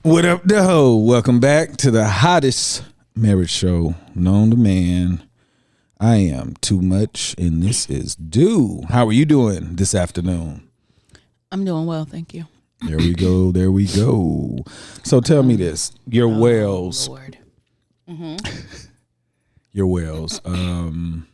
What up, though? Welcome back to the hottest marriage show known to man. I am Too Much, and this is Due. How are you doing this afternoon? I'm doing well, thank you. There we go. There we go. So tell me this: your wells, Lord. your wells. When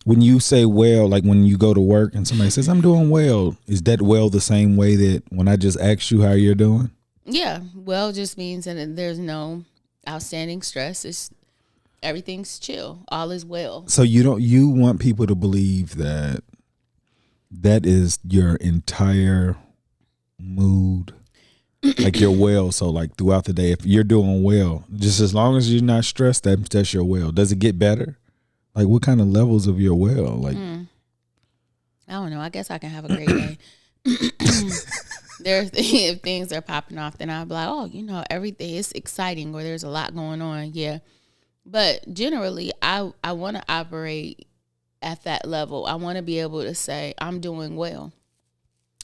you say well, like when you go to work and somebody says I'm doing well, is that well the same way that when I just asked you how you're doing? Yeah, well just means that there's no outstanding stress. It's everything's chill. All is well. So you want people to believe that is your entire mood, like you're well. So like throughout the day, if you're doing well, just as long as you're not stressed, that's your well. Does it get better? Like what kind of levels of your well? Like I don't know. I guess I can have a great day. If things are popping off, then I'll be like, oh, everything is exciting or there's a lot going on. Yeah. But generally, I want to operate at that level. I want to be able to say I'm doing well.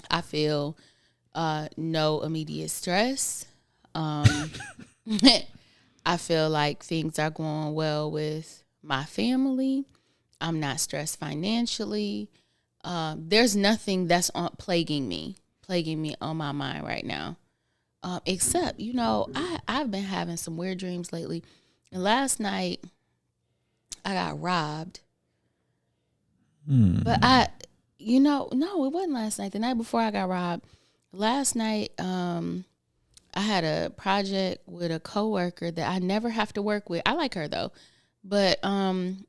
I feel no immediate stress. I feel like things are going well with my family. I'm not stressed financially. There's nothing that's plaguing me on my mind right now. Except, I've been having some weird dreams lately. And last night, I got robbed. But no, it wasn't last night. The night before I got robbed. Last night, I had a project with a coworker that I never have to work with. I like her though. But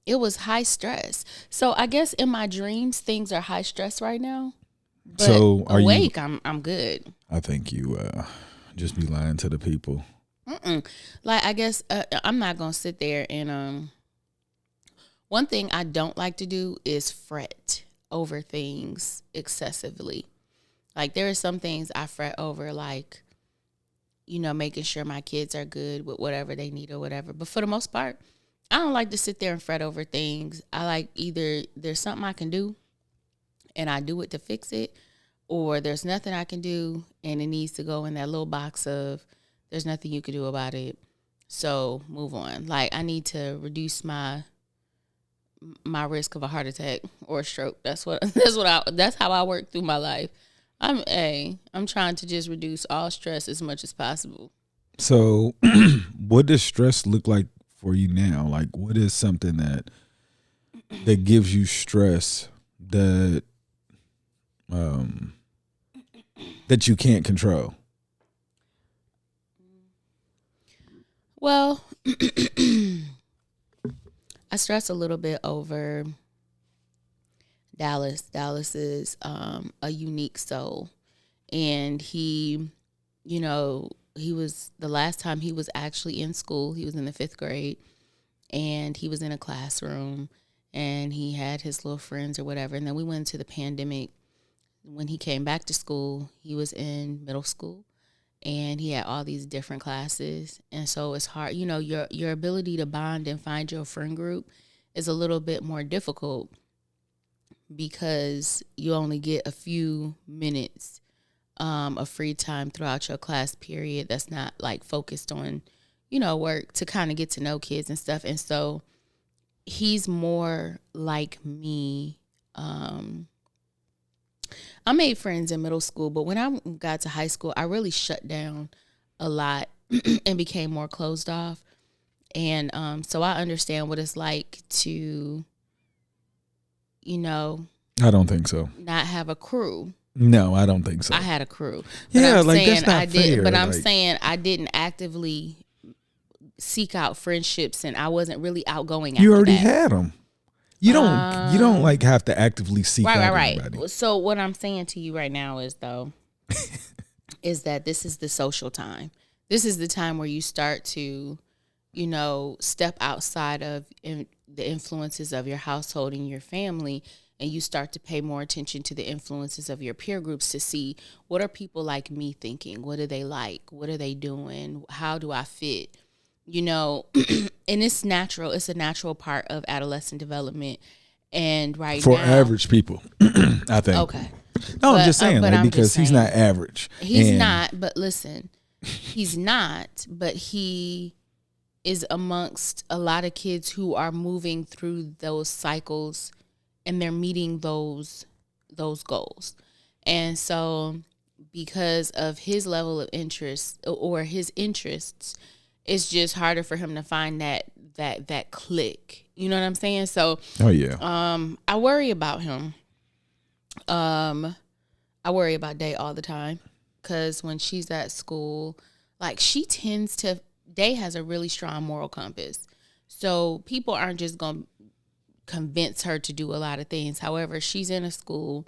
it was high stress. So I guess in my dreams, things are high stress right now. But so are awake, you, I'm good. I think you just be lying to the people. Like, I guess I'm not going to sit there and one thing I don't like to do is fret over things excessively. Like, there are some things I fret over, like, making sure my kids are good with whatever they need or whatever. But for the most part, I don't like to sit there and fret over things. I like either there's something I can do and I do it to fix it, or there's nothing I can do and it needs to go in that little box of there's nothing you can do about it, so move on. Like, I need to reduce my risk of a heart attack or a stroke. That's how I work through my life. I'm trying to just reduce all stress as much as possible. So what does stress look like for you now? Like, what is something that gives you stress that that you can't control? Well, I stress a little bit over Dallas. Dallas is a unique soul, and he was, the last time he was actually in school, he was in the 5th grade, and he was in a classroom, and he had his little friends or whatever, and then we went into the pandemic. When he came back to school, he was in middle school, and he had all these different classes, and so it's hard. Your ability to bond and find your friend group is a little bit more difficult because you only get a few minutes of free time throughout your class period that's not like focused on, work, to kind of get to know kids and stuff. And so he's more like me. I made friends in middle school, but when I got to high school, I really shut down a lot and became more closed off. And so I understand what it's like to, I don't think so. not have a crew. No, I don't think so. I had a crew. Yeah, like that's not fair. But I'm saying I didn't actively seek out friendships, and I wasn't really outgoing. You already had them. You don't like have to actively seek out anybody. Right. So what I'm saying to you right now is is that this is the social time. This is the time where you start to, step outside of the influences of your household and your family, and you start to pay more attention to the influences of your peer groups to see what are people like me thinking? What do they like? What are they doing? How do I fit? And it's natural. It's a natural part of adolescent development. And for average people, I think. Okay. No, I'm just saying, because he's not average. He's not. But listen, He's not, but he is amongst a lot of kids who are moving through those cycles and they're meeting those goals. And so because of his level of interest or his interests, it's just harder for him to find that click. You know what I'm saying? So oh yeah, I worry about him. I worry about Day all the time because when she's at school, like Day has a really strong moral compass. So people aren't just going to convince her to do a lot of things. However, she's in a school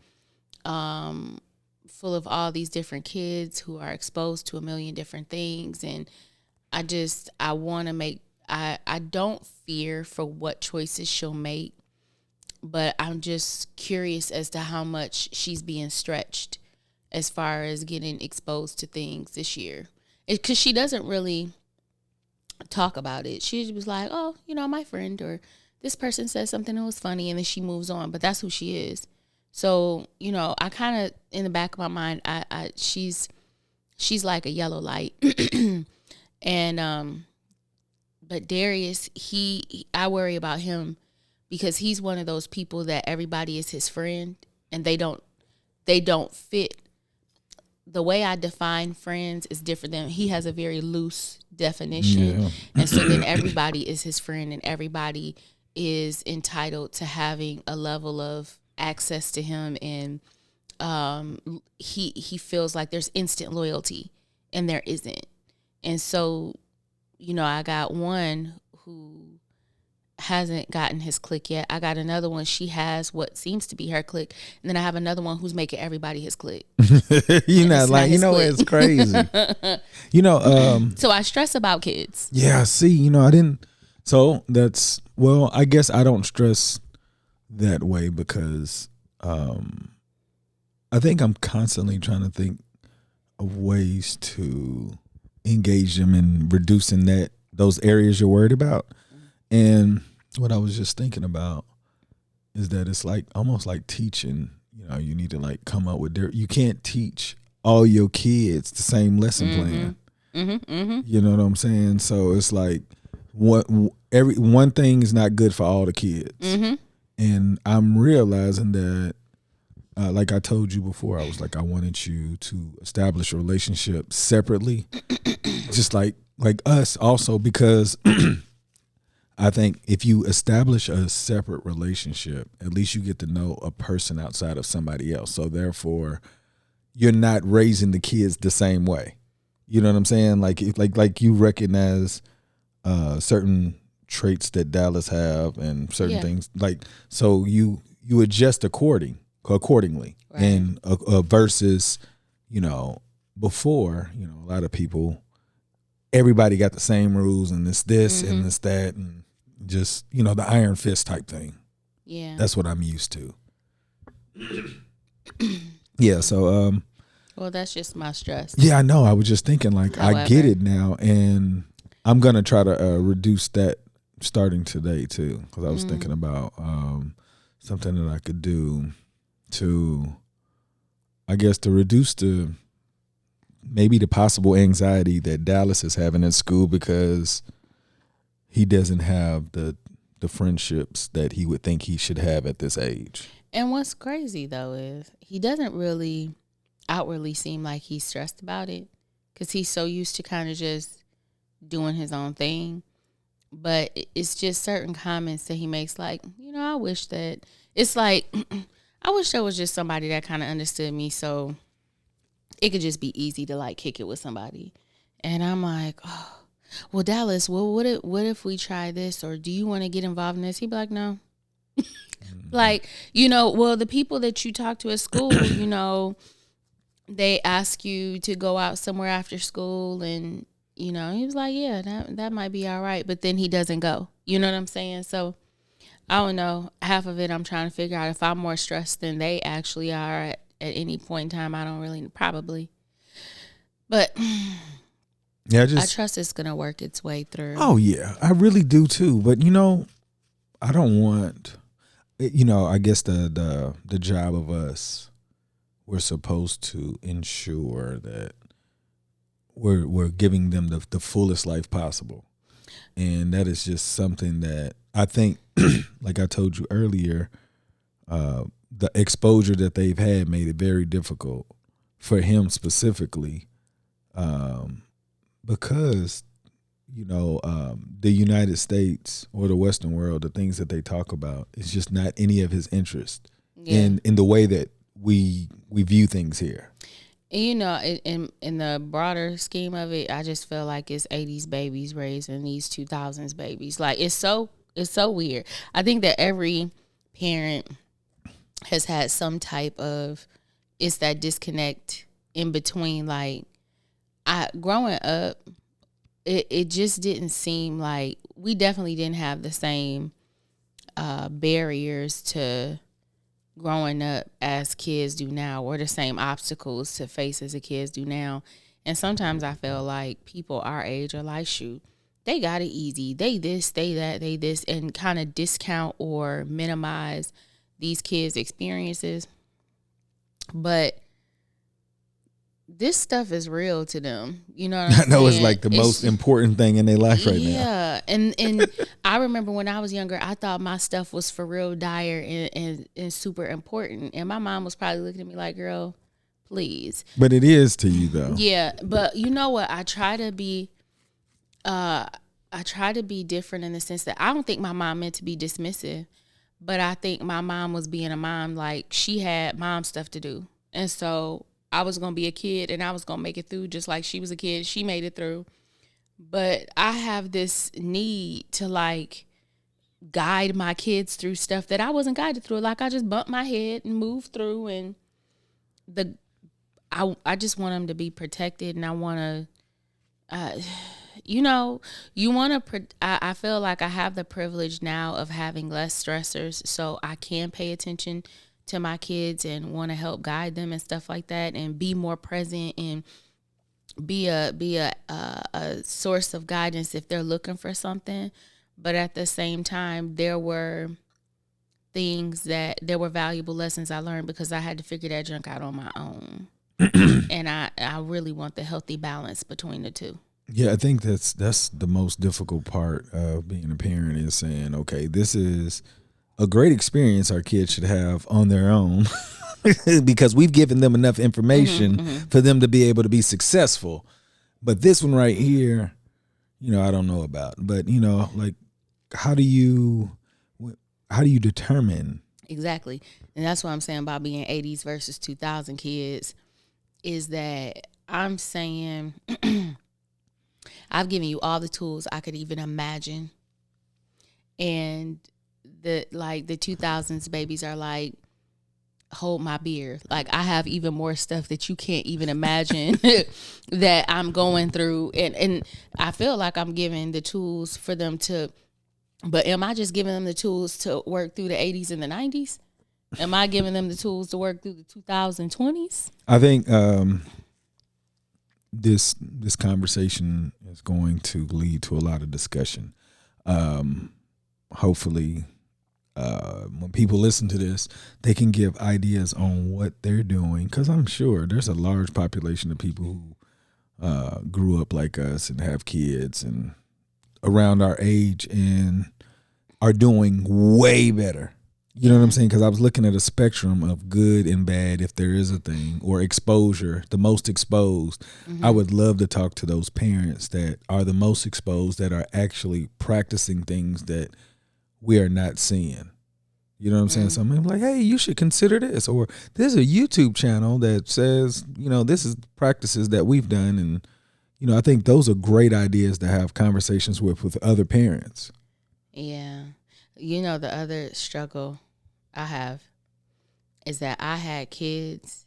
full of all these different kids who are exposed to a million different things. And I want to make, I don't fear for what choices she'll make, but I'm just curious as to how much she's being stretched as far as getting exposed to things this year. Because she doesn't really talk about it. She was like, oh, my friend or this person said something that was funny, and then she moves on. But that's who she is. So, I kind of, in the back of my mind, she's like a yellow light. And, but Darius, I worry about him because he's one of those people that everybody is his friend and they don't fit. The way I define friends is different than he has a very loose definition. Yeah. And so then everybody is his friend and everybody is entitled to having a level of access to him. And he feels like there's instant loyalty and there isn't. And so, I got one who hasn't gotten his click yet. I got another one. She has what seems to be her click. And then I have another one who's making everybody his click. You're not like, it's crazy. So I stress about kids. Yeah, see, I didn't. So I guess I don't stress that way because I think I'm constantly trying to think of ways to engage them in reducing those areas you're worried about. And what I was just thinking about is that it's like almost like teaching. You need to like come up with you can't teach all your kids the same lesson plan. Mm-hmm, mm-hmm. You know what I'm saying? So it's like one thing is not good for all the kids. Mm-hmm. And I'm realizing that, like I told you before, I was like, I wanted you to establish a relationship separately, just like us also, because I think if you establish a separate relationship, at least you get to know a person outside of somebody else. So therefore, you're not raising the kids the same way. You know what I'm saying? Like you recognize certain traits that Dallas have and certain things. Like so you adjust accordingly. Right. And versus before a lot of people, everybody got the same rules and this mm-hmm. and this that and just the iron fist type thing. Yeah, that's what I'm used to. Yeah, so well, that's just my stress. Yeah, I know. I was just thinking like I get it now, and I'm gonna try to reduce that starting today too, because I was thinking about something that I could do to, I guess, to reduce maybe the possible anxiety that Dallas is having at school because he doesn't have the friendships that he would think he should have at this age. And what's crazy though is he doesn't really outwardly seem like he's stressed about it because he's so used to kind of just doing his own thing. But it's just certain comments that he makes like, I wish that it's like, I wish there was just somebody that kind of understood me so it could just be easy to like kick it with somebody. And I'm like, oh, well, Dallas, what if we try this, or do you want to get involved in this? He'd be like, no. Like, well, the people that you talk to at school, they ask you to go out somewhere after school, and he was like, yeah, that might be all right, but then he doesn't go. You know what I'm saying? So I don't know. Half of it I'm trying to figure out if I'm more stressed than they actually are at any point in time. I don't really, probably. But yeah, I trust it's going to work its way through. Oh, yeah. I really do, too. But, I don't want, I guess the job of us, we're supposed to ensure that we're giving them the fullest life possible. And that is just something that I think, like I told you earlier, the exposure that they've had made it very difficult for him specifically, because, the United States or the Western world, the things that they talk about is just not any of his interest in the way that we view things here. And, in the broader scheme of it, I just feel like it's 80s babies raising these 2000s babies. Like, it's so weird. I think that every parent has had some type of, it's that disconnect in between. Like, growing up, it just didn't seem like, we definitely didn't have the same barriers to growing up as kids do now, or the same obstacles to face as the kids do now. And sometimes I feel like people our age are like, shoot, they got it easy. They this, they that, they this, and kind of discount or minimize these kids' experiences. But this stuff is real to them. You know what I'm saying? I know it's like the most important thing in their life right now. Yeah. And I remember when I was younger, I thought my stuff was for real dire and super important. And my mom was probably looking at me like, girl, please. But it is to you though. Yeah. But you know what? I try to be different in the sense that I don't think my mom meant to be dismissive, but I think my mom was being a mom. Like, she had mom stuff to do. And so I was going to be a kid and I was going to make it through just like she was a kid. She made it through. But I have this need to, like, guide my kids through stuff that I wasn't guided through. Like, I just bumped my head and moved through, and I just want them to be protected, and I want to, I feel like I have the privilege now of having less stressors, so I can pay attention to my kids and want to help guide them and stuff like that, and be more present and be a source of guidance if they're looking for something. But at the same time, there were valuable lessons I learned because I had to figure that junk out on my own. And I really want the healthy balance between the two. Yeah, I think that's the most difficult part of being a parent, is saying, okay, this is a great experience our kids should have on their own because we've given them enough information for them to be able to be successful. But this one right here, I don't know about. But, like, how do you determine? Exactly. And that's what I'm saying about being 80s versus 2000 kids, is that I'm saying I've given you all the tools I could even imagine. And the 2000s babies are like, hold my beer. Like, I have even more stuff that you can't even imagine that I'm going through. And I feel like I'm giving the tools for them to, but am I just giving them the tools to work through the 80s and the 90s? Am I giving them the tools to work through the 2020s? I think this conversation is going to lead to a lot of discussion. Hopefully, when people listen to this, they can give ideas on what they're doing, because I'm sure there's a large population of people who grew up like us and have kids and around our age and are doing way better. You know what I'm saying? Because I was looking at a spectrum of good and bad, if there is a thing, or exposure, the most exposed. I would love to talk to those parents that are the most exposed, that are actually practicing things that we are not seeing. You know what I'm saying? So I'm like, hey, you should consider this. Or there's a YouTube channel that says, this is practices that we've done. And, I think those are great ideas to have conversations with other parents. Yeah. The other struggle I have is that I had kids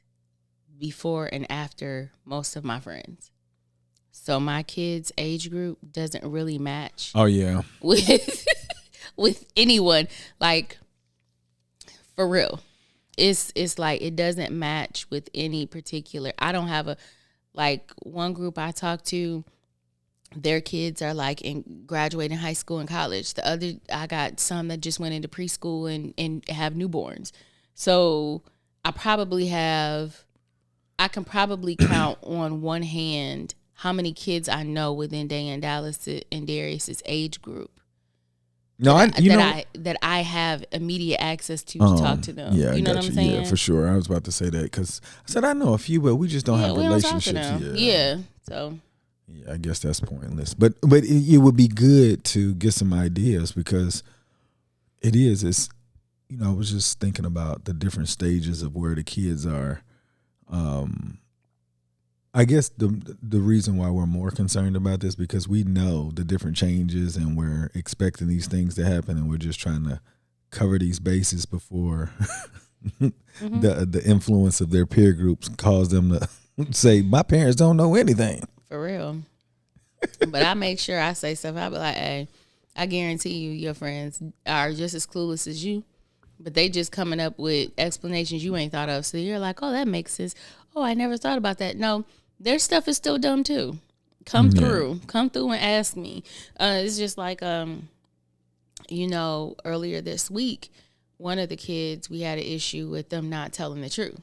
before and after most of my friends. So my kids' age group doesn't really match. Oh, yeah. With anyone, like, for real. It's like it doesn't match with any particular. I don't have one group I talk to, their kids are like in graduating high school and college. The other, I got some that just went into preschool and have newborns. So I can probably count on one hand how many kids I know within Day and Dallas and Darius's age group. No, that I have immediate access to talk to them. Yeah, you know what I'm saying? Yeah, for sure. I was about to say that because I said I know a few, but we just don't have relationships. Yeah, so. Yeah, I guess that's pointless. But it would be good to get some ideas because it's I was just thinking about the different stages of where the kids are. I guess the reason why we're more concerned about this because we know the different changes and we're expecting these things to happen and we're just trying to cover these bases before the influence of their peer groups cause them to say, my parents don't know anything. For real. But I make sure I say stuff. I be like, hey, I guarantee you your friends are just as clueless as you, but they just coming up with explanations you ain't thought of. So you're like, oh, that makes sense. Oh, I never thought about that. No, their stuff is still dumb too. Come through and ask me. It's just like, earlier this week, one of the kids, we had an issue with them not telling the truth.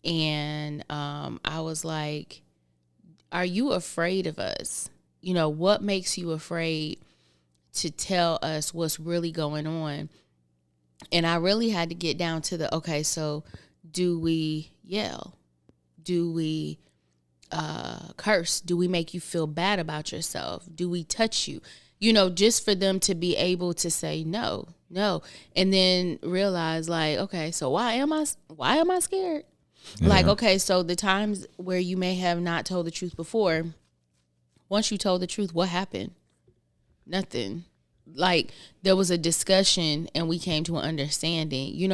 And I was like, are you afraid of us? What makes you afraid to tell us what's really going on? And I really had to get down to okay, so do we yell? Do we curse? Do we make you feel bad about yourself? Do we touch you? Just for them to be able to say no, and then realize like, okay, so why am I scared? Yeah. Like, okay, so the times where you may have not told the truth before, once you told the truth, what happened? Nothing. Like, there was a discussion and we came to an understanding,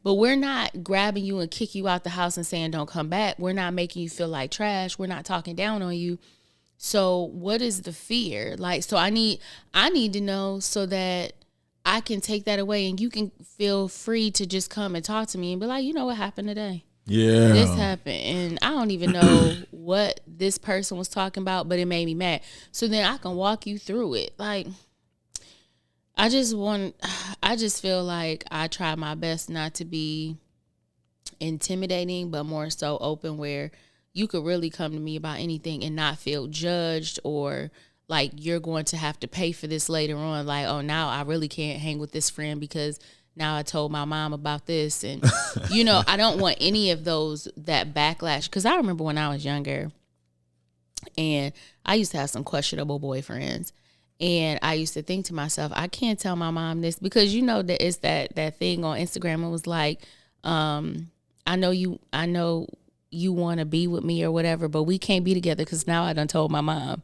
but we're not grabbing you and kick you out the house and saying don't come back. We're not making you feel like trash. We're not talking down on you. So what is the fear? Like, so I need to know so that I can take that away and you can feel free to just come and talk to me and be like, what happened today? Yeah. This happened. And I don't even know what this person was talking about, but it made me mad. So then I can walk you through it. Like, I just feel like I try my best not to be intimidating, but more so open where you could really come to me about anything and not feel judged or like you're going to have to pay for this later on. Like, oh, now I really can't hang with this friend because now I told my mom about this. And, I don't want any of that backlash. Because I remember when I was younger and I used to have some questionable boyfriends. And I used to think to myself, I can't tell my mom this because that it's that thing on Instagram. It was like, I know you want to be with me or whatever, but we can't be together because now I done told my mom.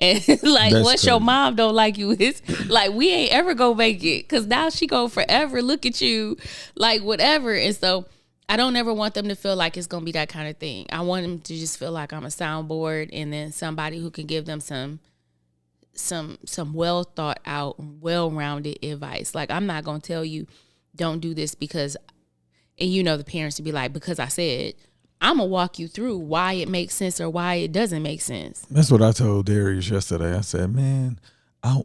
And like, that's once crazy. Your mom don't like you, it's like we ain't ever gonna make it because now she gonna forever look at you like whatever. And so I don't ever want them to feel like it's gonna be that kind of thing. I want them to just feel like I'm a soundboard and then somebody who can give them some well thought out, well rounded advice. Like, I'm not gonna tell you don't do this because, and the parents to be like, because I said. I'm going to walk you through why it makes sense or why it doesn't make sense. That's what I told Darius yesterday. I said, man,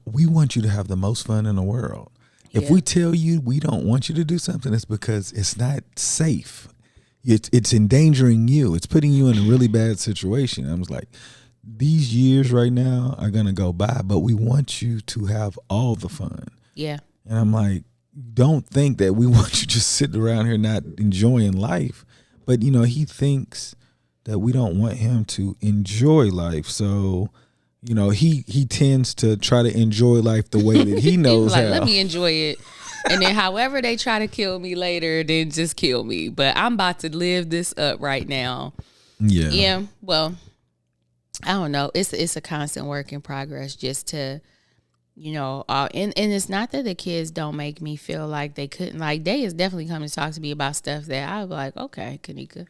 we want you to have the most fun in the world. If we tell you we don't want you to do something, it's because it's not safe. It's endangering you. It's putting you in a really bad situation. I was like, these years right now are going to go by, but we want you to have all the fun. Yeah. And I'm like, don't think that we want you just sitting around here not enjoying life. But, he thinks that we don't want him to enjoy life. So, he tends to try to enjoy life the way that he knows like, how. Let me enjoy it. And then however they try to kill me later, then just kill me. But I'm about to live this up right now. Yeah. Yeah. Well, I don't know. It's a constant work in progress just to, and it's not that the kids don't make me feel like they couldn't. Like, they is definitely coming to talk to me about stuff that I was like, okay, Kanika,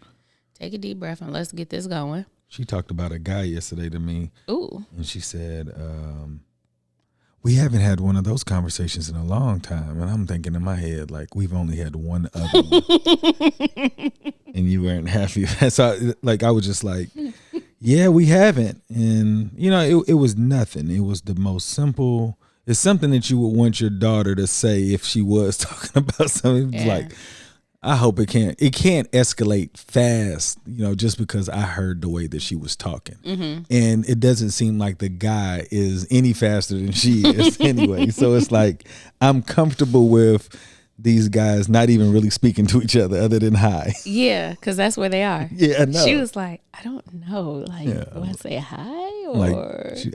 take a deep breath and let's get this going. She talked about a guy yesterday to me. Ooh. And she said, we haven't had one of those conversations in a long time. And I'm thinking in my head, like, we've only had one other one. And you weren't happy. So, I was just like, yeah, we haven't. And, it was nothing. It was the most simple. It's something that you would want your daughter to say if she was talking about something. Yeah. Like, I hope it can't escalate fast, just because I heard the way that she was talking. Mm-hmm. And it doesn't seem like the guy is any faster than she is anyway. So it's like, I'm comfortable with these guys not even really speaking to each other other than hi. Yeah, because that's where they are. Yeah, I know. She was like, I don't know. Like, do I say hi or? Like,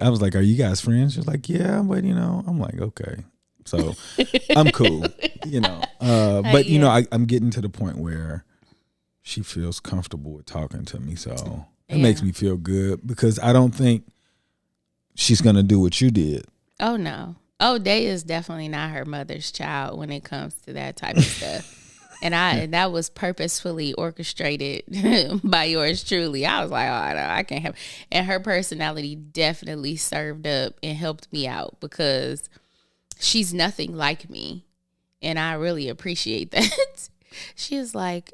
I was like, are you guys friends? She was like, yeah, but I'm like, okay. So I'm cool, but I'm getting to the point where she feels comfortable with talking to me. So it makes me feel good because I don't think she's going to do what you did. Oh, no. Oh, Day is definitely not her mother's child when it comes to that type of stuff. And that was purposefully orchestrated by yours truly. I was like, oh, no, I can't have. And her personality definitely served up and helped me out because she's nothing like me. And I really appreciate that. She was like,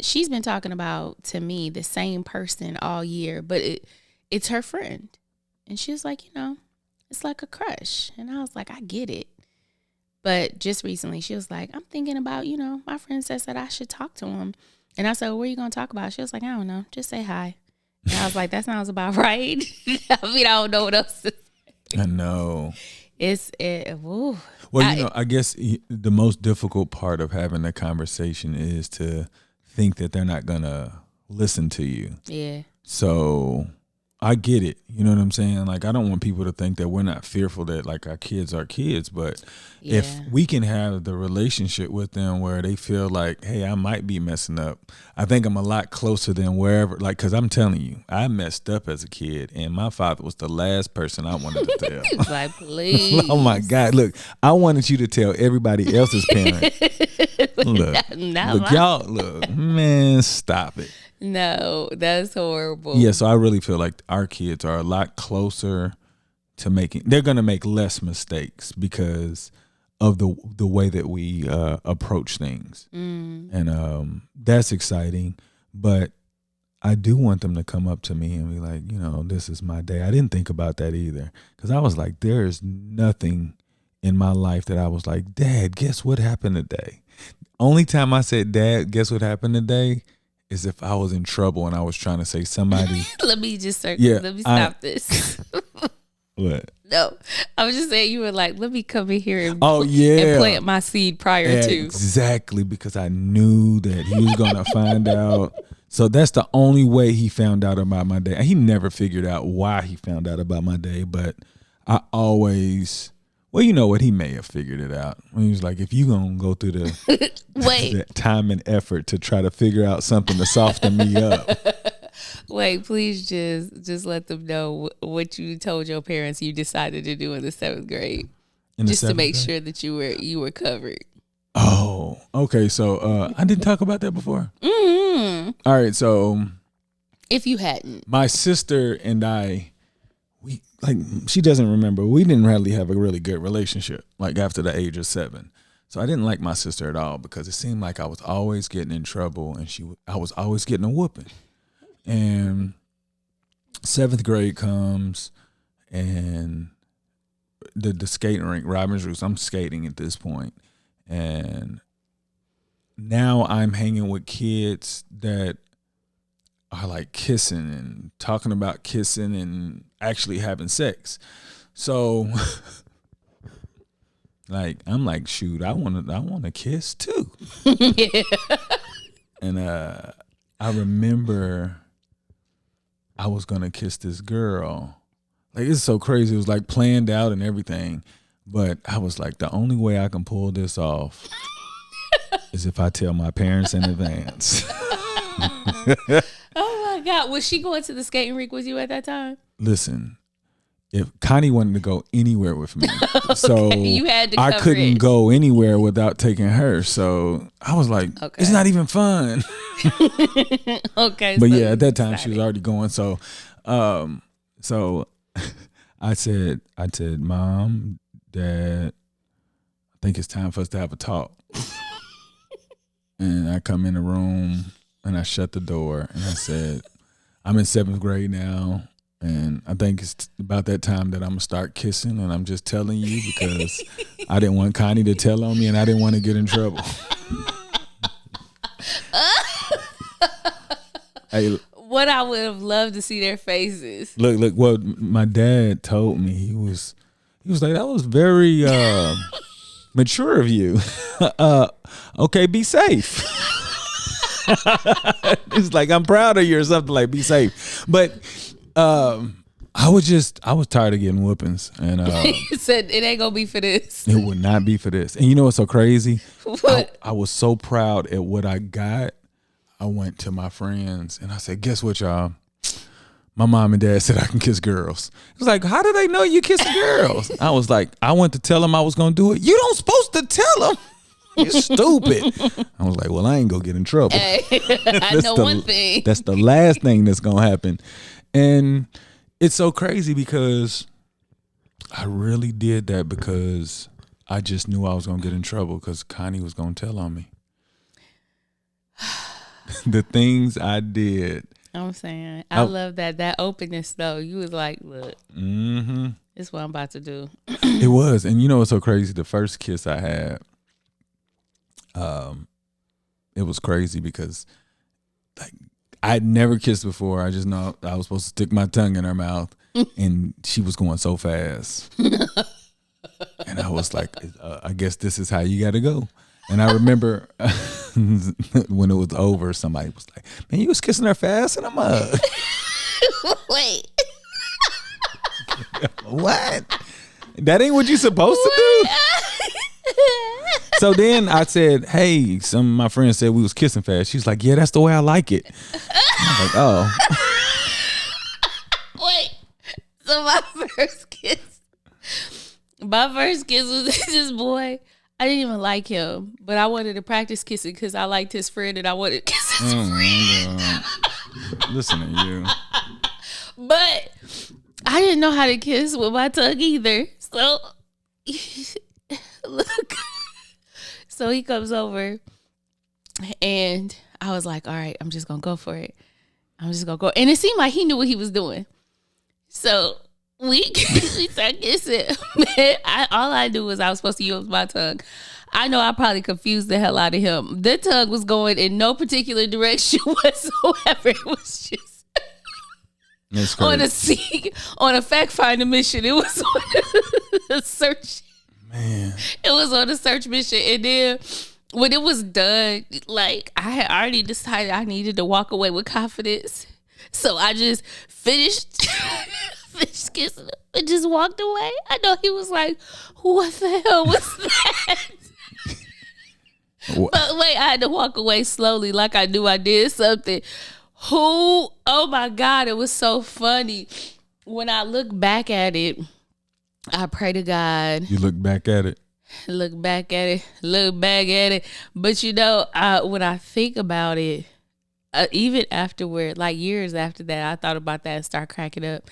she's been talking about to me the same person all year, but it's her friend. And she was like, it's like a crush. And I was like, I get it. But just recently she was like, I'm thinking about, my friend says that I should talk to him. And I said, well, what are you going to talk about? She was like, I don't know. Just say hi. And I was like, that sounds about right. I don't know what else to say. I know. Well, I guess the most difficult part of having a conversation is to think that they're not going to listen to you. Yeah. So I get it. You know what I'm saying? Like, I don't want people to think that we're not fearful that like our kids are kids, but if we can have the relationship with them where they feel like, hey, I might be messing up. I think I'm a lot closer than wherever, like, cause I'm telling you, I messed up as a kid and my father was the last person I wanted to tell. It's like, please. Oh my God. Look, I wanted you to tell everybody else's parent. Look, y'all, man, stop it. No, that's horrible. Yeah, so I really feel like our kids are a lot closer to they're going to make less mistakes because of the way that we approach things. And that's exciting. But I do want them to come up to me and be like, this is my day. I didn't think about that either because I was like, there is nothing in my life that I was like, Dad, guess what happened today? Only time I said, Dad, guess what happened today? Is if I was in trouble and I was trying to say somebody. Let me just let me stop this. What? No, I was just saying you were like, let me come in here and and plant my seed prior to. Exactly, because I knew that he was going to find out. So that's the only way he found out about my day. He never figured out why he found out about my day, but I always... Well, you know what? He may have figured it out. He was like, if you going to go through the time and effort to try to figure out something to soften me up. Wait, please just let them know what you told your parents you decided to do in the 7th grade. Just to make sure that you were covered. Oh, okay. So I didn't talk about that before. Mm-hmm. All right. So if you hadn't. My sister and I, she doesn't remember. We didn't really have a really good relationship, like after the age of 7. So I didn't like my sister at all because it seemed like I was always getting in trouble and I was always getting a whooping. And 7th grade comes and the skating rink, Robbins Roost, I'm skating at this point. And now I'm hanging with kids that are like kissing and talking about kissing and actually having sex. So like I'm like, shoot, I want to kiss too. Yeah. And I remember I was gonna kiss this girl. Like, it's so crazy. It was like planned out and everything. But I was like, the only way I can pull this off is if I tell my parents in advance. Oh my God. Was she going to the skating rink with you at that time? Listen, if Connie wanted to go anywhere with me, so you had to I couldn't go anywhere without taking her. So I was like, it's not even fun. Okay. But yeah, at that time she was already going. So, I said, Mom, Dad, I think it's time for us to have a talk. And I come in the room and I shut the door and I said, I'm in 7th grade now. And I think it's about that time that I'm going to start kissing. And I'm just telling you because I didn't want Connie to tell on me and I didn't want to get in trouble. Hey, What I would have loved to see their faces. look. What my dad told me, he was like, that was very mature of you. Okay, be safe. It's like, I'm proud of you or something, like, be safe. But I was tired of getting whoopings, and He said it ain't gonna be for this. it would not be for this. And you know what's so crazy? What? I was so proud at what I got. I went to my friends and I said, guess what, y'all? My mom and dad said I can kiss girls. It was like, how do they know you kiss girls? I was like, I went to tell them I was going to do it. You don't supposed to tell them. You stupid. I was like, well, I ain't going to get in trouble. Hey, I know one thing. That's the last thing that's going to happen. And it's so crazy because I really did that because I just knew I was going to get in trouble because Connie was going to tell on me. The things I did. I'm saying, I love that openness though. You was like, look, this is what I'm about to do. It was. And you know what's so crazy? The first kiss I had, it was crazy because like I'd never kissed before. I just know I was supposed to stick my tongue in her mouth and she was going so fast. And I was like, I guess this is how you got to go. And I remember when it was over, somebody was like, man, you was kissing her fast in a mug. Wait. What? That ain't what you supposed to do? So then I said, hey, some of my friends said we was kissing fast. She's like, yeah, that's the way I like it. I was like, oh. Wait. So my first kiss was this boy. I didn't even like him, but I wanted to practice kissing because I liked his friend and I wanted to kiss his friend. Listen to you. But I didn't know how to kiss with my tongue either. So, look. So he comes over and I was like, all right, I'm just going to go for it. I'm just going to go. And it seemed like he knew what he was doing. So we started kissing. Man, all I knew was I was supposed to use my tongue. I know I probably confused the hell out of him. The tongue was going in no particular direction whatsoever. It was just on a fact finding mission. It was on a search. Man, it was on a search mission, and then when it was done, like I had already decided I needed to walk away with confidence. So I just finished kissing him and just walked away. I know he was like, "What the hell was that?" But wait, I had to walk away slowly, like I knew I did something. Oh my God, it was so funny. When I look back at it, I pray to God. You look back at it. Look back at it. But you know, when I think about it, even afterward, like years after that, I thought about that and started cracking up.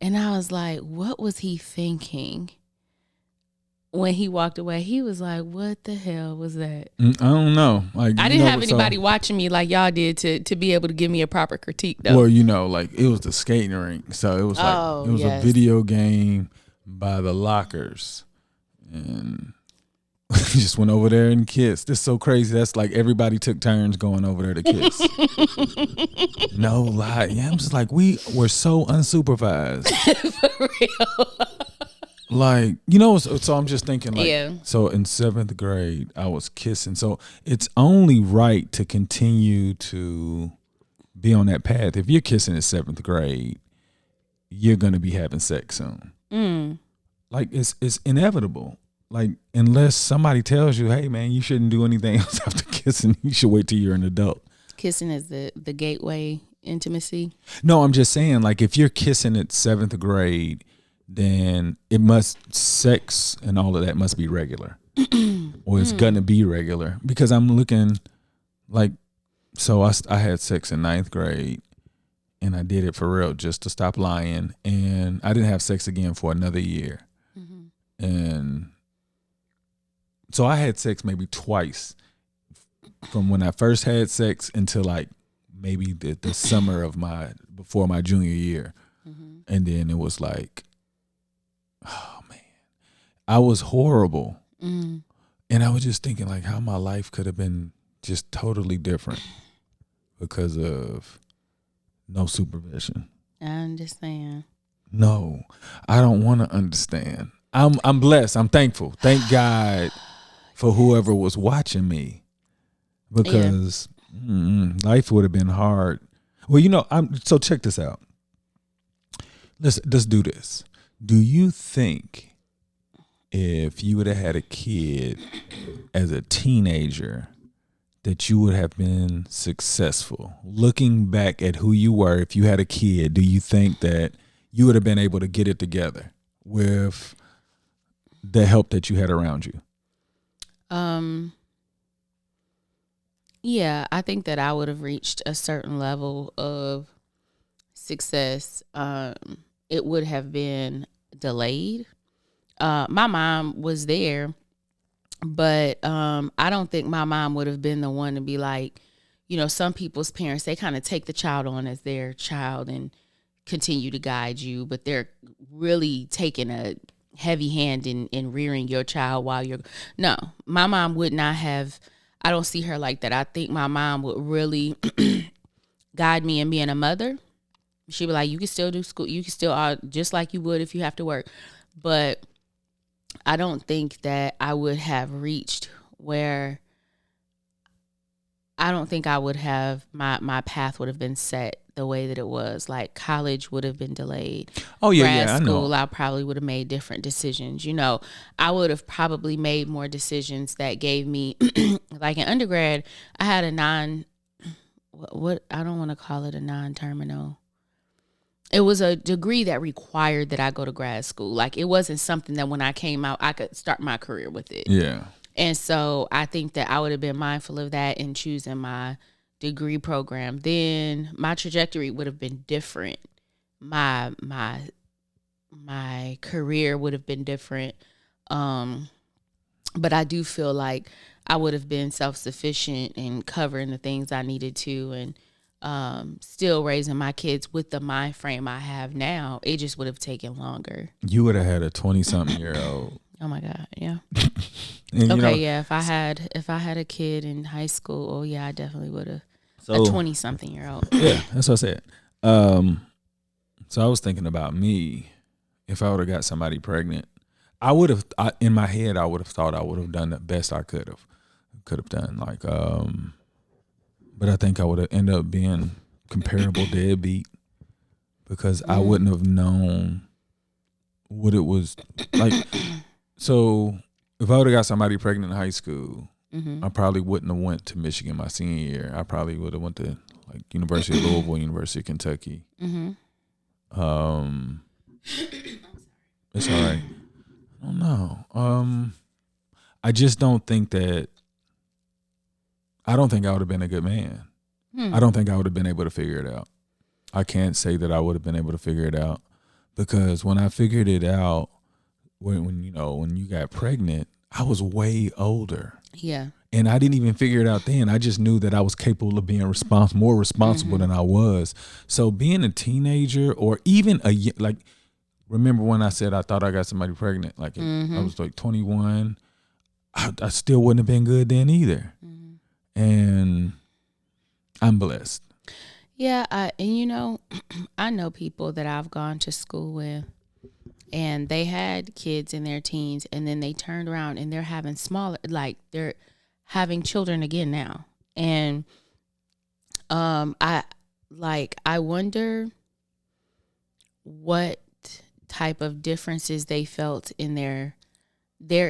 And I was like, what was he thinking? When he walked away, he was like, what the hell was that? I don't know. Like, I didn't have anybody watching me like y'all did to be able to give me a proper critique though. Well, you know, like it was the skating rink. So it was like, it was a video game by the lockers. And we just went over there and kissed. It's so crazy. That's like everybody took turns going over there to kiss. No lie. Yeah, I'm just like, we were so unsupervised. For real. Like, you know, so I'm just thinking like, yeah. So in 7th grade, I was kissing. So it's only right to continue to be on that path. If you're kissing in 7th grade, you're going to be having sex soon. Like it's inevitable. Like unless somebody tells you, hey man, you shouldn't do anything else after kissing, you should wait till you're an adult. Kissing is the gateway intimacy. No, I'm just saying, like if you're kissing at 7th grade, then sex and all of that must be regular. Or it's gonna be regular. Because I'm looking like, so I had sex in 9th grade and I did it for real just to stop lying, and I didn't have sex again for another year. And so I had sex maybe twice from when I first had sex until like maybe the summer of before my junior year. And then it was like, oh man, I was horrible. And I was just thinking like how my life could have been just totally different because of no supervision. I understand. No, I don't want to understand. I'm blessed. I'm thankful. Thank God for whoever was watching me, because life would have been hard. Well, so check this out. Let's do this. Do you think if you would have had a kid as a teenager that you would have been successful? Looking back at who you were, if you had a kid, do you think that you would have been able to get it together with the help that you had around you? Yeah, I think that I would have reached a certain level of success. It would have been delayed. My mom was there, but I don't think my mom would have been the one to be like, some people's parents, they kind of take the child on as their child and continue to guide you, but they're really taking a heavy hand in rearing your child while you're. No, my mom would not have. I don't see her like that. I think my mom would really guide me in being a mother. She'd be like, you can still do school. You can still, just like you would if you have to work. But I don't think that I would have reached where, I don't think I would have, my path would have been set the way that it was. Like college would have been delayed. Oh yeah, Grad yeah, I school, know. I probably would have made different decisions. I would have probably made more decisions that gave me, like in undergrad, I had what I don't want to call it a non-terminal. It was a degree that required that I go to grad school. Like it wasn't something that when I came out, I could start my career with it. Yeah. And so I think that I would have been mindful of that in choosing my degree program. Then my trajectory would have been different. My career would have been different. But I do feel like I would have been self-sufficient and covering the things I needed to, and still raising my kids with the mind frame I have now. It just would have taken longer. You would have had a 20-something-year-old. Oh my God, yeah. And, okay, yeah. If I had a kid in high school, oh yeah, I definitely would have. A 20-something-year-old. Yeah, that's what I said. So I was thinking about me. If I would have got somebody pregnant, I would have. In my head, I would have thought I would have done the best I could have done. Like, but I think I would have ended up being comparable deadbeat, because I wouldn't have known what it was like. So if I would have got somebody pregnant in high school, I probably wouldn't have went to Michigan my senior year. I probably would have went to like University of Louisville, University of Kentucky. It's all right. I don't know. I just don't think that. I don't think I would have been a good man. I don't think I would have been able to figure it out. I can't say that I would have been able to figure it out, because when I figured it out, when you got pregnant, I was way older. Yeah. And I didn't even figure it out then. I just knew that I was capable of being more responsible than I was. So being a teenager, or even remember when I said I thought I got somebody pregnant? Like I was like 21. I still wouldn't have been good then either. And I'm blessed. Yeah, and I know people that I've gone to school with, and they had kids in their teens, and then they turned around and they're having they're having children again now. And I wonder what type of differences they felt in their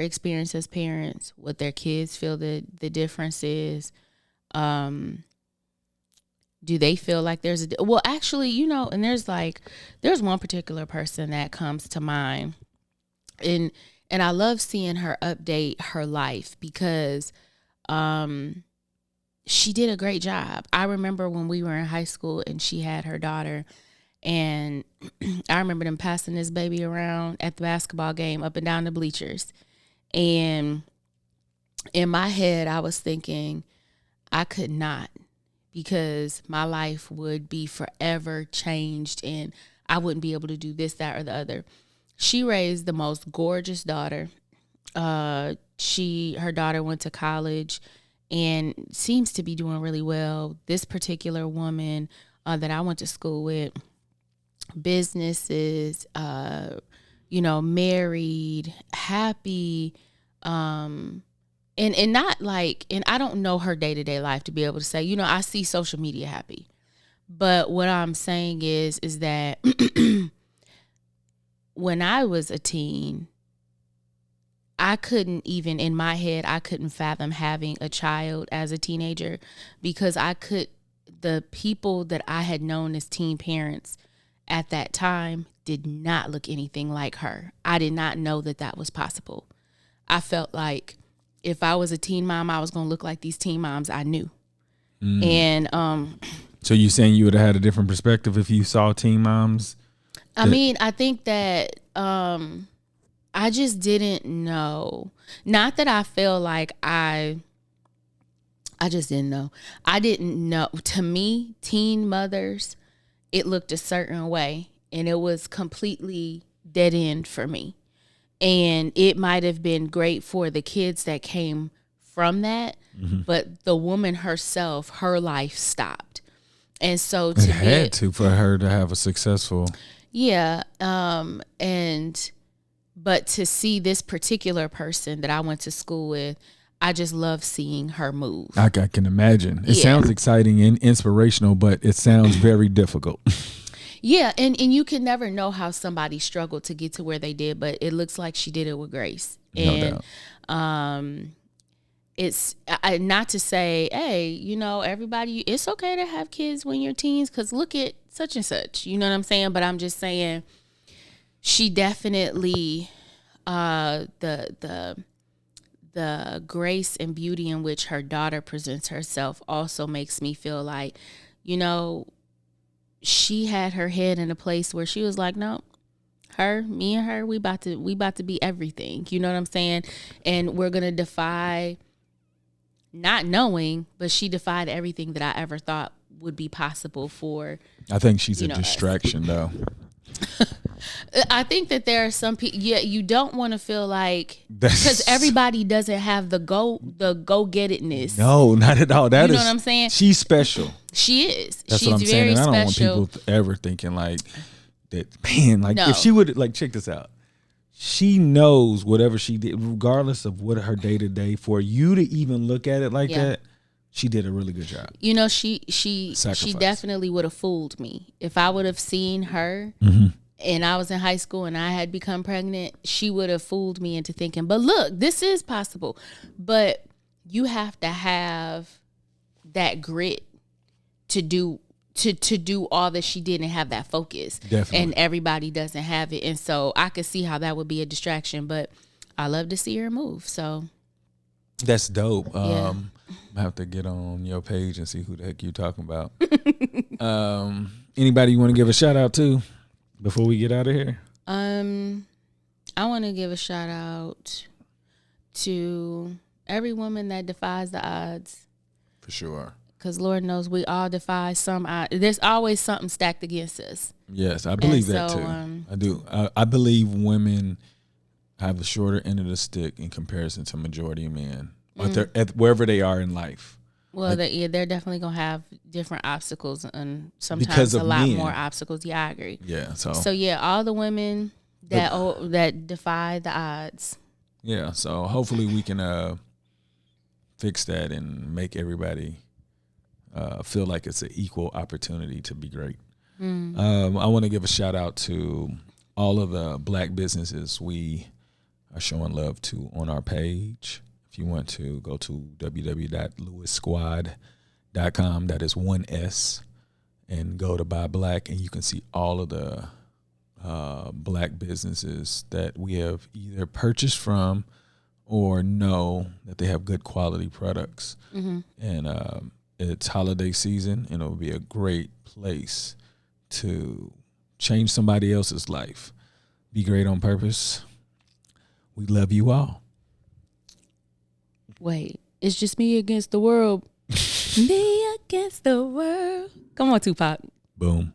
experience as parents, what their kids feel the difference is. Do they feel like there's and there's one particular person that comes to mind, and I love seeing her update her life, because she did a great job. I remember when we were in high school and she had her daughter, and I remember them passing this baby around at the basketball game up and down the bleachers. And in my head, I was thinking, I could not, because my life would be forever changed and I wouldn't be able to do this, that, or the other. She raised the most gorgeous daughter. Her daughter went to college and seems to be doing really well. This particular woman that I went to school with, businesses, married, happy, and not like, and I don't know her day-to-day life to be able to say, I see social media happy. But what I'm saying is that when I was a teen, I couldn't even, in my head, I couldn't fathom having a child as a teenager, because the people that I had known as teen parents at that time did not look anything like her. I did not know that was possible. I felt like if I was a teen mom, I was going to look like these teen moms I knew. And so you saying you would have had a different perspective if you saw teen moms? I mean, I think that I just didn't know. Not that I feel like I just didn't know. I didn't know. To me, teen mothers, it looked a certain way, and it was completely dead end for me. And it might have been great for the kids that came from that, but the woman herself, her life stopped. And so it had to for her to have a successful. Yeah. But to see this particular person that I went to school with, I just love seeing her move. I can imagine. It sounds exciting and inspirational, but it sounds very difficult. Yeah, and you can never know how somebody struggled to get to where they did, but it looks like she did it with grace. No doubt. It's not to say, hey, everybody, it's okay to have kids when you're teens, because look at such and such. You know what I'm saying? But I'm just saying, she definitely, the grace and beauty in which her daughter presents herself also makes me feel like, she had her head in a place where she was like, no, me and her, we about to be everything. You know what I'm saying? And we're going to defy, not knowing, but she defied everything that I ever thought would be possible for. I think she's a distraction though. I think that there are some people, you don't want to feel like, because everybody doesn't have the go get itness. No, not at all. You know what I'm saying? She's special. She is. That's She's what I'm saying. And I don't want special. people ever thinking like that, man, like if she would, like, check this out. She knows whatever she did, regardless of what her day to day, for you to even look at it like that, she did a really good job. She definitely would have fooled me. If I would have seen her and I was in high school and I had become pregnant, she would have fooled me into thinking, but look, this is possible. But you have to have that grit to do all that she did and have that focus. Definitely. And everybody doesn't have it. And so I could see how that would be a distraction, but I love to see her move. So that's dope. Yeah. I have to get on your page and see who the heck you're talking about. Anybody you want to give a shout out to before we get out of here? I want to give a shout out to every woman that defies the odds. For sure. Because Lord knows we all defy some odds. There's always something stacked against us. Yes, I believe that too. I do. I believe women have the shorter end of the stick in comparison to majority of men, wherever they are in life. Well, they're definitely gonna have different obstacles, and sometimes a lot more obstacles. Yeah, I agree. Yeah. So all the women that defy the odds. Yeah. So hopefully we can fix that and make everybody feel like it's an equal opportunity to be great. I want to give a shout out to all of the Black businesses we are showing love to on our page. If you want to go to www.lewissquad.com, that is 1S, and go to Buy Black, and you can see all of the Black businesses that we have either purchased from or know that they have good quality products. And it's holiday season, and it'll be a great place to change somebody else's life. Be great on purpose. We love you all. Wait, it's just me against the world. Me against the world. Come on, Tupac. Boom.